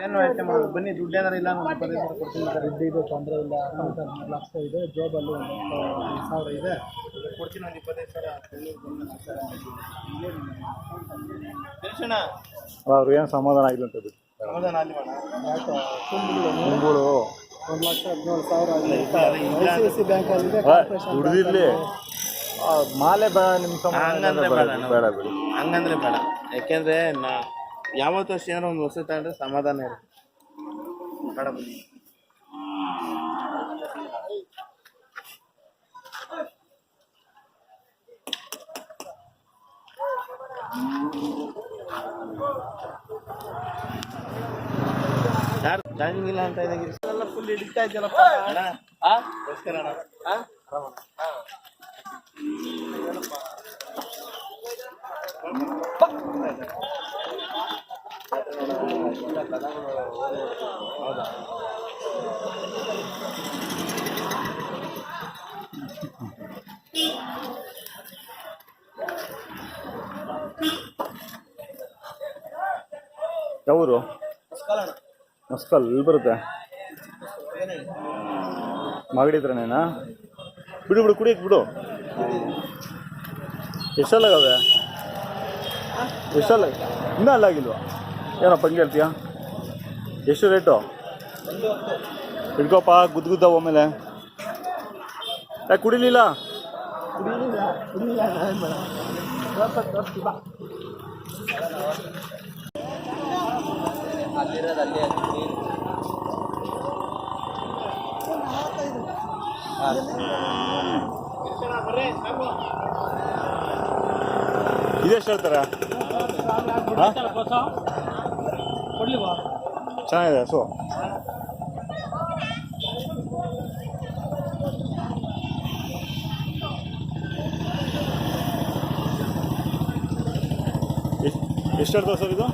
ಏನು ಯೋಚನೆ ಮಾಡೋದು ಬನ್ನಿ, ದುಡ್ಡು ಏನಾರು ಇಲ್ಲ ನಾನು 25,000 ಕೊಡ್ತೀನಿ ಸರ್. ದುಡ್ಡು ಇದು ತೊಂದರೆ ಇಲ್ಲ. ಅಕೌಂಟ್ 3 ಲಕ್ಷ ಇದೆ, ಜೋಬಲ್ಲಿ ಒಂದು 20,000 ಇದೆ, ಕೊಡ್ತೀನಿ. ಒಂದು 25,000 ಅವ್ರು ಏನು ಸಮಾಧಾನ ಆಗಿಲ್ಲ ಅಂತ ಬಿಟ್ಟು ಸಮಾಧಾನ ಅಲ್ಲಿ ಬೇಡ. ಕುಂಬಳು 1,17,000 ಬ್ಯಾಂಕಲ್ಲಿದೆ. ದುಡ್ದಿರ್ಲಿ ಮಾಲೆ ಬೇಡ ನಿಮ್ಮ ಹಂಗಂದ್ರೆ ಬೇಡ ಬೇಡ ಬಿಡಿ. ಹಂಗಂದ್ರೆ ಬೇಡ. ಯಾಕೆಂದ್ರೆ ಯಾವತ್ತು ಅಷ್ಟು ಏನಾರು ಒಂದು ವಸ್ತು ತಗೊಂಡ್ರೆ ಸಮಾಧಾನ ಇರುತ್ತೆ. ಬೇಡ ಬನ್ನಿ. ಯಾರು ಜಾಯಿನಿಂಗ್ ಇಲ್ಲ ಅಂತ ಇದಾಗಿಲ್ಲ, ಫುಲ್ ಹಿಡಿತಾ ಇದ್ದಲ್ಲಪ್ಪ ಅಣ್ಣ. ನಮಸ್ಕಾರ ಅಣ್ಣ. ಹೌದಾ? ಯಾವೂರು? ಮಸ್ಕಲ್ ಇಲ್ಲಿ ಬರುತ್ತೆ. ಮಾಗಡಿದ್ರನೇನಾ? ಬಿಡು ಬಿಡು, ಕುಡಿಯಕ್ಕೆ ಬಿಡು. ಎಷ್ಟಲ್ಲಾಗವೆ? ಎಷ್ಟಲ್ಲ? ಇನ್ನೂ ಅಲ್ಲಾಗಿಲ್ವಾ? ಏನಪ್ಪ ಹಂಗೆ ಹೇಳ್ತೀಯಾ? ಎಷ್ಟು ರೇಟು? ಹಿಡ್ಕೋಪ್ಪ, ಗುದ್ದಾವ ಆಮೇಲೆ. ಯಾಕೆ ಕುಡಿಲಿಲ್ಲ? ಇದೆಷ್ಟು ಹೇಳ್ತಾರೆ? ಚೆನ್ನಾಗಿದೆ ಹಸು. ಎಷ್ಟು ಹೇಳ್ತಾರೆ ಸರ್ ಇದು?